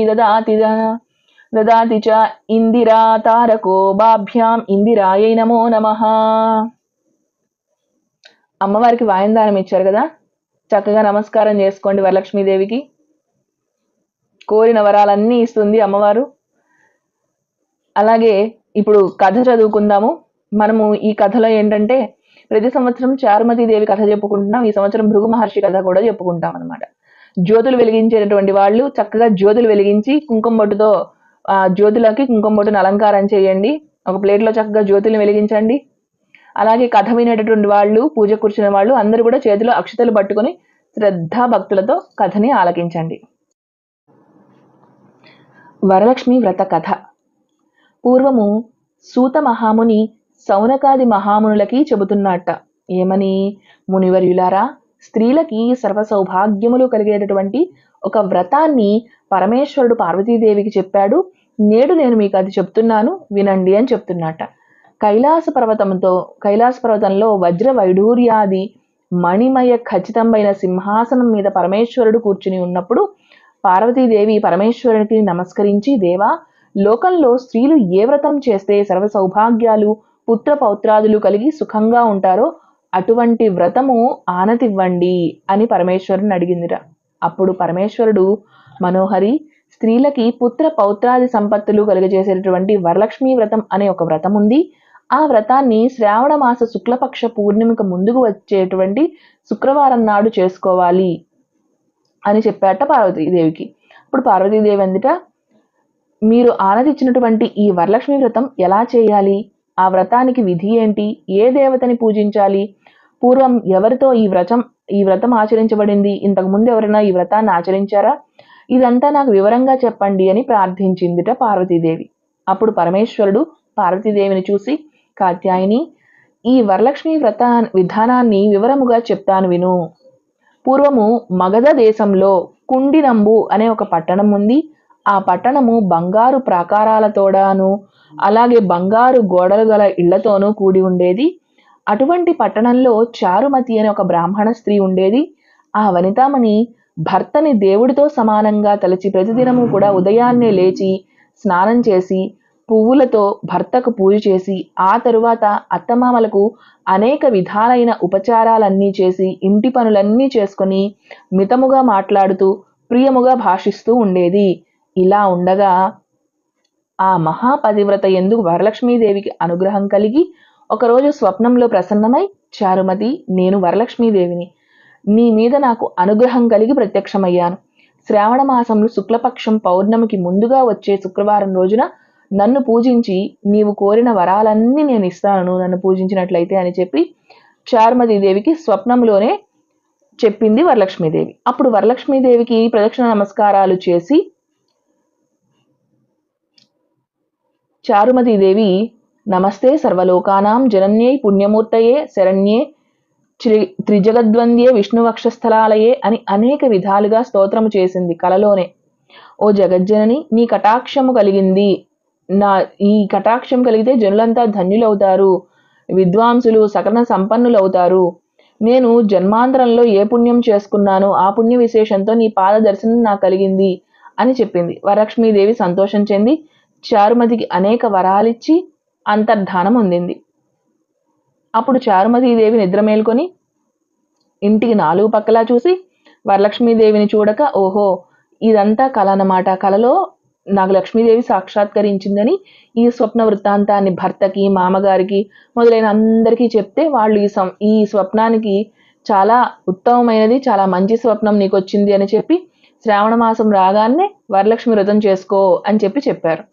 దదాతి చ ఇందిరా తారకో బాభ్యాం ఇందిరాయై నమో నమః. అమ్మవారికి వాయనదానం ఇచ్చారు కదా, చక్కగా నమస్కారం చేసుకోండి వరలక్ష్మీదేవికి. కోరిన వరాలన్నీ ఇస్తుంది అమ్మవారు. అలాగే ఇప్పుడు కథ చదువుకుందాము. మనము ఈ కథలో ఏంటంటే ప్రతి సంవత్సరం చారుమతీదేవి కథ చెప్పుకుంటున్నాం. ఈ సంవత్సరం భృగు మహర్షి కథ కూడా చెప్పుకుంటాం అనమాట. జ్యోతులు వెలిగించేటటువంటి వాళ్ళు చక్కగా జ్యోతులు వెలిగించి కుంకుమ బొట్టుతో జ్యోతులకి కుంకుమ బొట్టును అలంకారం చేయండి. ఒక ప్లేట్లో చక్కగా జ్యోతులను వెలిగించండి. అలాగే కథ వినేటటువంటి వాళ్ళు, పూజ కూర్చున్న వాళ్ళు అందరూ కూడా చేతిలో అక్షతలు పట్టుకొని శ్రద్ధా భక్తులతో కథని ఆలకించండి. వరలక్ష్మి వ్రత కథ. పూర్వము సూత మహాముని సౌనకాది మహామునులకి చెబుతున్నట్ట. ఏమని? మునివర్యులారా, స్త్రీలకి సర్వ సౌభాగ్యములు కలిగేటటువంటి ఒక వ్రతాన్ని పరమేశ్వరుడు పార్వతీదేవికి చెప్పాడు. నేడు నేను మీకు అది చెప్తున్నాను, వినండి అని చెప్తున్నట్ట. కైలాస పర్వతంలో వజ్ర వైఢూర్యాది మణిమయ ఖచ్చితమైన సింహాసనం మీద పరమేశ్వరుడు కూర్చుని ఉన్నప్పుడు పార్వతీదేవి పరమేశ్వరునికి నమస్కరించి, దేవా, లోకంలో స్త్రీలు ఏ వ్రతం చేస్తే సర్వ సౌభాగ్యాలు, పుత్ర పౌత్రాదులు కలిగి సుఖంగా ఉంటారో అటువంటి వ్రతము ఆనతివ్వండి అని పరమేశ్వరుని అడిగిందిరా. అప్పుడు పరమేశ్వరుడు, మనోహరి, స్త్రీలకి పుత్ర పౌత్రాది సంపత్తులు కలుగజేసేటటువంటి వరలక్ష్మీ వ్రతం అనే ఒక వ్రతం ఉంది. ఆ వ్రతాన్ని శ్రావణ మాస శుక్లపక్ష పూర్ణిమకు ముందుకు వచ్చేటువంటి శుక్రవారం నాడు చేసుకోవాలి అని చెప్పాట పార్వతీదేవికి. అప్పుడు పార్వతీదేవి అందుట, మీరు ఆనతిచ్చినటువంటి ఈ వరలక్ష్మి వ్రతం ఎలా చేయాలి? ఆ వ్రతానికి విధి ఏంటి? ఏ దేవతని పూజించాలి? పూర్వం ఎవరితో ఈ వ్రతం ఆచరించబడింది? ఇంతకు ముందు ఎవరైనా ఈ వ్రతాన్ని ఆచరించారా? ఇదంతా నాకు వివరంగా చెప్పండి అని ప్రార్థించిందిట పార్వతీదేవి. అప్పుడు పరమేశ్వరుడు పార్వతీదేవిని చూసి, కాత్యాయని, ఈ వరలక్ష్మి వ్రత విధానాన్ని వివరముగా చెప్తాను విను. పూర్వము మగధ దేశంలో కుండినంబు అనే ఒక పట్టణం ఉంది. ఆ పట్టణము బంగారు ప్రాకారాలతోడాను అలాగే బంగారు గోడలు గల ఇళ్లతోనూ కూడి ఉండేది. అటువంటి పట్టణంలో చారుమతి అనే ఒక బ్రాహ్మణ స్త్రీ ఉండేది. ఆ వనితామణి భర్తని దేవుడితో సమానంగా తలచి ప్రతిదినము కూడా ఉదయాన్నే లేచి స్నానం చేసి పువ్వులతో భర్తకు పూజ చేసి ఆ తరువాత అత్తమామలకు అనేక విధాలైన ఉపచారాలన్నీ చేసి ఇంటి పనులన్నీ చేసుకొని మితముగా మాట్లాడుతూ ప్రియముగా భాషిస్తూ ఉండేది. ఇలా ఉండగా ఆ మహాపతివ్రత యందు వరలక్ష్మీదేవికి అనుగ్రహం కలిగి ఒకరోజు స్వప్నంలో ప్రసన్నమై, చారుమతి, నేను వరలక్ష్మీదేవిని, నీ మీద నాకు అనుగ్రహం కలిగి ప్రత్యక్షమయ్యాను. శ్రావణ మాసంలో శుక్లపక్షం పౌర్ణమికి ముందుగా వచ్చే శుక్రవారం రోజున నన్ను పూజించి నీవు కోరిన వరాలన్నీ నేను ఇస్తాను, నన్ను పూజించినట్లయితే అని చెప్పి చారుమతీదేవికి స్వప్నంలోనే చెప్పింది వరలక్ష్మీదేవి. అప్పుడు వరలక్ష్మీదేవికి ప్రదక్షిణ నమస్కారాలు చేసి చారుమతీదేవి, నమస్తే సర్వలోకానాం జనన్యై పుణ్యమూర్తయే శరణ్యే త్రిజగద్వంద్యే విష్ణువక్షస్థలాలయే అని అనేక విధాలుగా స్తోత్రము చేసింది కలలోనే. ఓ జగజ్జనని, నీ కటాక్షము కలిగింది. ఈ కటాక్షం కలిగితే జనులంతా ధన్యులవుతారు, విద్వాంసులు సకల సంపన్నులవుతారు. నేను జన్మాంతరంలో ఏ పుణ్యం చేసుకున్నానో ఆ పుణ్య విశేషంతో నీ పాద దర్శనం నాకు కలిగింది అని చెప్పింది. వరలక్ష్మీదేవి సంతోషం చెంది చారుమతికి అనేక వరాలిచ్చి అంతర్ధానం పొందింది. అప్పుడు చారుమతీదేవి నిద్ర మేల్కొని ఇంటికి నాలుగు పక్కలా చూసి వరలక్ష్మీదేవిని చూడక, ఓహో, ఇదంతా కల అన్నమాట, కలలో నాకు లక్ష్మీదేవి సాక్షాత్కరించిందని ఈ స్వప్న వృత్తాంతాన్ని భర్తకి, మామగారికి మొదలైన అందరికీ చెప్తే వాళ్ళు ఈ స్వప్నానికి చాలా ఉత్తమమైనది, చాలా మంచి స్వప్నం నీకు వచ్చింది అని చెప్పి శ్రావణ మాసం రాగానే వరలక్ష్మి వ్రతం చేసుకో అని చెప్పారు.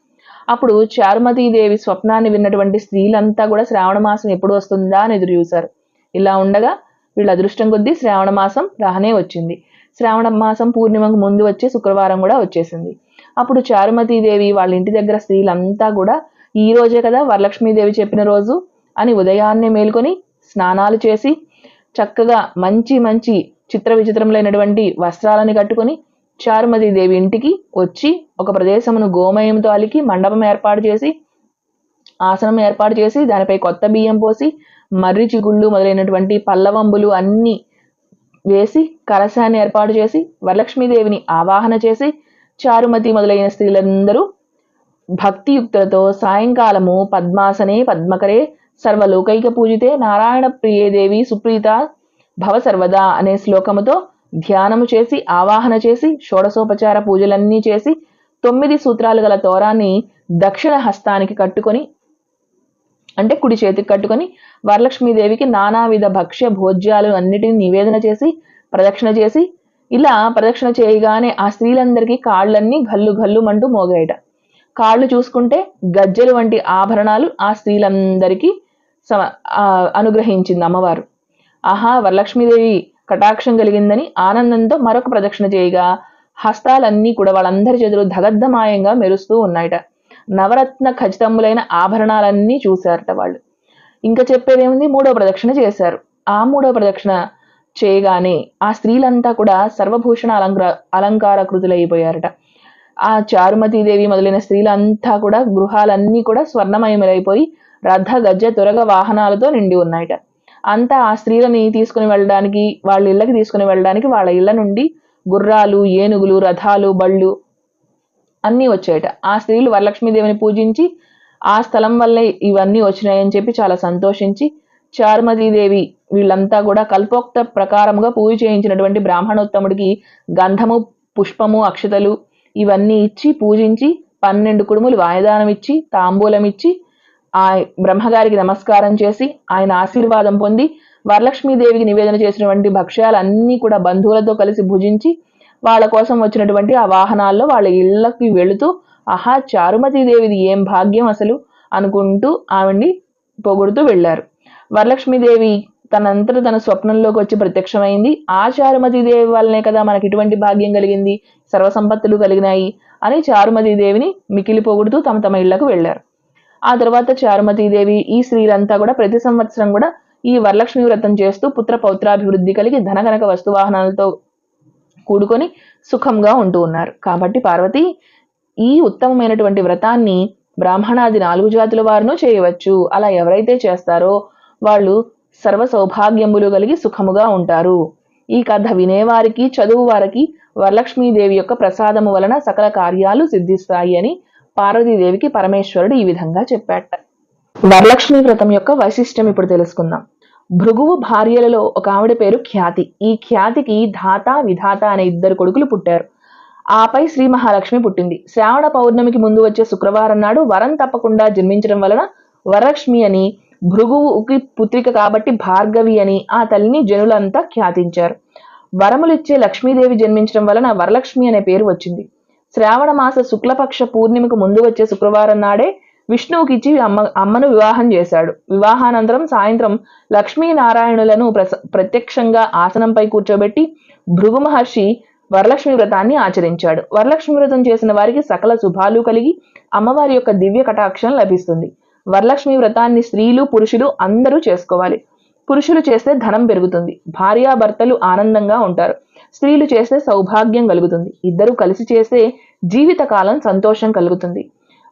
అప్పుడు చారుమతీదేవి స్వప్నాన్ని విన్నటువంటి స్త్రీలంతా కూడా శ్రావణ మాసం ఎప్పుడు వస్తుందా అని ఎదురు చూశారు. ఇలా ఉండగా వీళ్ళ అదృష్టం కొద్దీ శ్రావణ మాసం రానే వచ్చింది. శ్రావణ మాసం పూర్ణిమకు ముందు వచ్చే శుక్రవారం కూడా వచ్చేసింది. అప్పుడు చారుమతీదేవి వాళ్ళ ఇంటి దగ్గర స్త్రీలంతా కూడా ఈ రోజే కదా వరలక్ష్మీదేవి చెప్పిన రోజు అని ఉదయాన్నే మేల్కొని స్నానాలు చేసి చక్కగా మంచి మంచి చిత్ర విచిత్రములైనటువంటి వస్త్రాలని కట్టుకొని చారుమతీదేవి ఇంటికి వచ్చి ఒక ప్రదేశమును గోమయంతో అలికి మండపం ఏర్పాటు చేసి ఆసనం ఏర్పాటు చేసి దానిపై కొత్త బియ్యం పోసి మర్రి చిగుళ్ళు మొదలైనటువంటి పల్లవంబులు అన్నీ వేసి కలశాన్ని ఏర్పాటు చేసి వరలక్ష్మీదేవిని ఆవాహన చేసి చారుమతి మొదలైన స్త్రీలందరూ భక్తియుక్తులతో సాయంకాలము పద్మాసనే పద్మకరే సర్వలోకైక పూజితే నారాయణ ప్రియే దేవి సుప్రీత భవ సర్వదా అనే శ్లోకముతో ధ్యానము చేసి ఆవాహన చేసి షోడశోపచార పూజలన్నీ చేసి 9 సూత్రాలు గల తోరాన్ని దక్షిణ హస్తానికి కట్టుకొని, అంటే కుడి చేతికి కట్టుకొని వరలక్ష్మీదేవికి నానావిధ భక్ష్య భోజ్యాలు అన్నిటిని నివేదన చేసి ప్రదక్షిణ చేసి, ఇలా ప్రదక్షిణ చేయగానే ఆ స్త్రీలందరికీ కాళ్ళన్నీ గల్లు గల్లుమంటూ మోగాయట. కాళ్ళు చూసుకుంటే గజ్జెలు వంటి ఆభరణాలు ఆ స్త్రీలందరికీ అనుగ్రహించింది అమ్మవారు. ఆహా, వరలక్ష్మీదేవి కటాక్షం కలిగిందని ఆనందంతో మరొక ప్రదక్షిణ చేయగా హస్తాలన్నీ కూడా వాళ్ళందరి చేతులు దగద్దమాయంగా మెరుస్తూ ఉన్నాయట. నవరత్న ఖచ్చితములైన ఆభరణాలన్నీ చూశారట వాళ్ళు. ఇంకా చెప్పేదేముంది, మూడో ప్రదక్షిణ చేశారు. ఆ మూడో ప్రదక్షిణ చేయగానే ఆ స్త్రీలంతా కూడా సర్వభూషణ అలంకారకృతులైపోయారట. ఆ చారుమతీదేవి మొదలైన స్త్రీలంతా కూడా గృహాలన్నీ కూడా స్వర్ణమయములైపోయి రథ గజ తురగ వాహనాలతో నిండి ఉన్నాయట. అంతా ఆ స్త్రీలని తీసుకుని వెళ్ళడానికి, వాళ్ళ ఇళ్ళకి తీసుకుని వెళ్ళడానికి వాళ్ళ ఇళ్ల నుండి గుర్రాలు, ఏనుగులు, రథాలు, బళ్ళు అన్నీ వచ్చాయట. ఆ స్త్రీలు వరలక్ష్మీదేవిని పూజించి ఆ స్థలం వల్లే ఇవన్నీ వచ్చినాయని చెప్పి చాలా సంతోషించి చారుమతీదేవి వీళ్ళంతా కూడా కల్పోక్త ప్రకారముగా పూజ చేయించినటువంటి బ్రాహ్మణోత్తముడికి గంధము, పుష్పము, అక్షతలు ఇవన్నీ ఇచ్చి పూజించి 12 కుడుములు వాయదానం ఇచ్చి తాంబూలం ఇచ్చి ఆ బ్రహ్మగారికి నమస్కారం చేసి ఆయన ఆశీర్వాదం పొంది వరలక్ష్మీదేవికి నివేదన చేసినటువంటి భక్ష్యాలన్నీ కూడా బంధువులతో కలిసి భుజించి వాళ్ళ కోసం వచ్చినటువంటి ఆ వాహనాల్లో వాళ్ళ ఇళ్లకి వెళుతూ ఆహా, చారుమతీదేవిది ఏం భాగ్యం అసలు అనుకుంటూ ఆవిడ్ని పొగుడుతూ వెళ్లారు. వరలక్ష్మీదేవి తనంతట తన స్వప్నంలోకి వచ్చి ప్రత్యక్షమైంది. ఆ చారుమతీదేవి వల్లనే కదా మనకి ఇటువంటి భాగ్యం కలిగింది, సర్వసంపత్తులు కలిగినాయి అని చారుమతీదేవిని మికిలి పొగుడుతూ తమ తమ ఇళ్లకు వెళ్లారు. ఆ తర్వాత చారుమతీదేవి ఈ స్త్రీలంతా కూడా ప్రతి సంవత్సరం కూడా ఈ వరలక్ష్మి వ్రతం చేస్తూ పుత్ర పౌత్రాభివృద్ధి కలిగి ధనకనక వస్తువాహనాలతో కూడుకొని సుఖంగా ఉంటూ ఉన్నారు. కాబట్టి పార్వతి, ఈ ఉత్తమమైనటువంటి వ్రతాన్ని బ్రాహ్మణాది 4 జాతుల వారును చేయవచ్చు. అలా ఎవరైతే చేస్తారో వాళ్ళు సర్వ సౌభాగ్యములు కలిగి సుఖముగా ఉంటారు. ఈ కథ వినేవారికి, చదువు వారికి వరలక్ష్మీదేవి యొక్క ప్రసాదము వలన సకల కార్యాలు సిద్ధిస్తాయి అని పార్వతీదేవికి పరమేశ్వరుడు ఈ విధంగా చెప్పాట. వరలక్ష్మి వ్రతం యొక్క వైశిష్ట్యం ఇప్పుడు తెలుసుకుందాం. భృగువు భార్యలలో ఒక ఆవిడ పేరు ఖ్యాతి. ఈ ఖ్యాతికి ధాత, విధాత అనే 2 కొడుకులు పుట్టారు. ఆపై శ్రీ మహాలక్ష్మి పుట్టింది. శ్రావణ పౌర్ణమికి ముందు వచ్చే శుక్రవారం నాడు వరం తప్పకుండా జన్మించడం వలన వరలక్ష్మి అని, భృగువుకి పుత్రిక కాబట్టి భార్గవి అని ఆ తల్లిని జనులంతా ఖ్యాతించారు. వరములిచ్చే లక్ష్మీదేవి జన్మించడం వలన వరలక్ష్మి అనే పేరు వచ్చింది. శ్రావణ మాస శుక్లపక్ష పూర్ణిమకు ముందు వచ్చే శుక్రవారం నాడే విష్ణువుకి ఇచ్చి అమ్మను వివాహం చేశాడు. వివాహానంతరం సాయంత్రం లక్ష్మీనారాయణులను ప్రత్యక్షంగా ఆసనంపై కూర్చోబెట్టి భృగు మహర్షి వరలక్ష్మి వ్రతాన్ని ఆచరించాడు. వరలక్ష్మి వ్రతం చేసిన వారికి సకల శుభాలు కలిగి అమ్మవారి యొక్క దివ్య కటాక్షం లభిస్తుంది. వరలక్ష్మి వ్రతాన్ని స్త్రీలు, పురుషులు అందరూ చేసుకోవాలి. పురుషులు చేస్తే ధనం పెరుగుతుంది, భార్యాభర్తలు ఆనందంగా ఉంటారు. స్త్రీలు చేస్తే సౌభాగ్యం కలుగుతుంది. ఇద్దరు కలిసి చేస్తే జీవితకాలం సంతోషం కలుగుతుంది.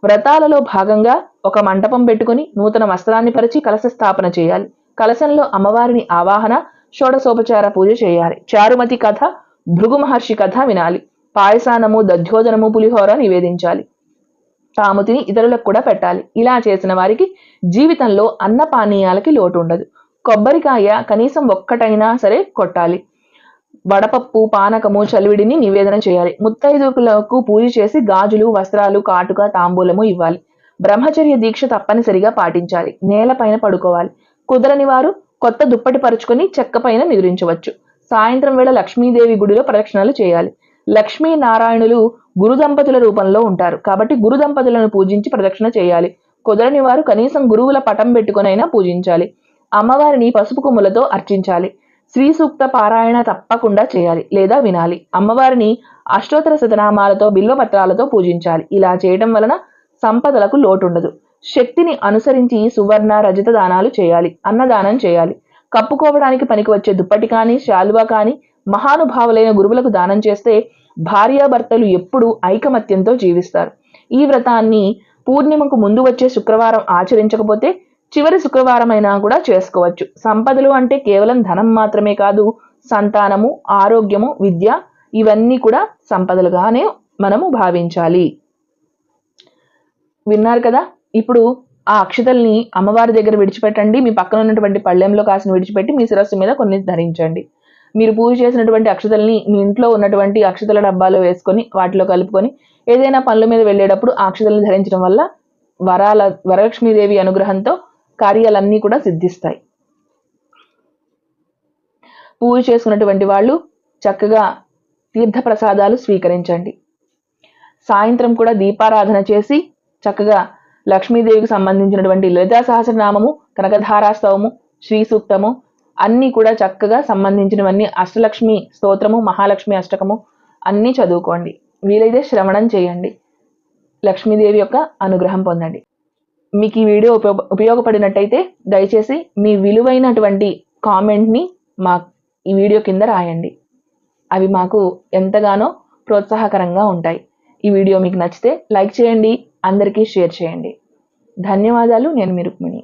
వ్రతాలలో భాగంగా ఒక మంటపం పెట్టుకుని నూతన వస్త్రాన్ని పరిచి కలశ స్థాపన చేయాలి. కలశంలో అమ్మవారిని ఆవాహన, షోడశోపచార పూజ చేయాలి. చారుమతి కథ, భృగు మహర్షి కథ వినాలి. పాయసానము, దధ్యోదనము, పులిహోర నివేదించాలి. తాము తిని ఇతరులకు కూడా పెట్టాలి. ఇలా చేసిన వారికి జీవితంలో అన్న పానీయాలకి లోటు ఉండదు. కొబ్బరికాయ కనీసం ఒక్కటైనా సరే కొట్టాలి. వడపప్పు, పానకము, చలివిడిని నివేదన చేయాలి. ముత్తైదువులకు పూజ చేసి గాజులు, వస్త్రాలు, కాటుక, తాంబూలము ఇవ్వాలి. బ్రహ్మచర్య దీక్ష తప్పనిసరిగా పాటించాలి. నేలపైన పడుకోవాలి. కుదరని వారు కొత్త దుప్పటి పరుచుకొని చెక్కపైన నిద్రించవచ్చు. సాయంత్రం వేళ లక్ష్మీదేవి గుడిలో ప్రదక్షిణలు చేయాలి. లక్ష్మీ నారాయణులు గురు దంపతుల రూపంలో ఉంటారు కాబట్టి గురు దంపతులను పూజించి ప్రదక్షిణ చేయాలి. కుదరని వారు కనీసం గురువుల పటం పెట్టుకునైనా పూజించాలి. అమ్మవారిని పసుపు కొమ్ములతో అర్చించాలి. శ్రీ సూక్త పారాయణ తప్పకుండా చేయాలి లేదా వినాలి. అమ్మవారిని అష్టోత్తర శతనామాలతో, బిల్వపత్రాలతో పూజించాలి. ఇలా చేయడం వలన సంపదలకు లోటుండదు. శక్తిని అనుసరించి సువర్ణ, రజత దానాలు చేయాలి. అన్నదానం చేయాలి. కప్పుకోవడానికి పనికి వచ్చే దుప్పటి కానీ, శాలువా కానీ మహానుభావులైన గురువులకు దానం చేస్తే భార్యాభర్తలు ఎప్పుడూ ఐకమత్యంతో జీవిస్తారు. ఈ వ్రతాన్ని పూర్ణిమకు ముందు వచ్చే శుక్రవారం ఆచరించకపోతే చివరి శుక్రవారం అయినా కూడా చేసుకోవచ్చు. సంపదలు అంటే కేవలం ధనం మాత్రమే కాదు, సంతానము, ఆరోగ్యము, విద్య ఇవన్నీ కూడా సంపదలుగానే మనము భావించాలి. విన్నారు కదా? ఇప్పుడు ఆ అక్షతల్ని అమ్మవారి దగ్గర విడిచిపెట్టండి. మీ పక్కన ఉన్నటువంటి పళ్ళెంలో కాసిన విడిచిపెట్టి మీ శిరస్సు మీద కొన్ని ధరించండి. మీరు పూజ చేసినటువంటి అక్షతల్ని మీ ఇంట్లో ఉన్నటువంటి అక్షతల డబ్బాలో వేసుకొని వాటిలో కలుపుకొని ఏదైనా పనుల మీద వెళ్ళేటప్పుడు ఆ అక్షతల్ని ధరించడం వల్ల వరలక్ష్మీదేవి అనుగ్రహంతో కార్యాలన్నీ కూడా సిద్ధిస్తాయి. పూజ చేసుకున్నటువంటి వాళ్ళు చక్కగా తీర్థప్రసాదాలు స్వీకరించండి. సాయంత్రం కూడా దీపారాధన చేసి చక్కగా లక్ష్మీదేవికి సంబంధించినటువంటి లలితా సహస్రనామము, కనకధారాస్తవము, శ్రీ సూక్తము అన్నీ కూడా చక్కగా సంబంధించినవన్నీ, అష్టలక్ష్మి స్తోత్రము, మహాలక్ష్మి అష్టకము అన్నీ చదువుకోండి. వీలైతే శ్రవణం చేయండి. లక్ష్మీదేవి యొక్క అనుగ్రహం పొందండి. మీకు ఈ వీడియో ఉపయోగపడినట్టయితే దయచేసి మీ విలువైనటువంటి కామెంట్ని ఈ వీడియో కింద రాయండి. అవి మాకు ఎంతగానో ప్రోత్సాహకరంగా ఉంటాయి. ఈ వీడియో మీకు నచ్చితే లైక్ చేయండి, అందరికీ షేర్ చేయండి. ధన్యవాదాలు. నేను మీ రుక్మిణి.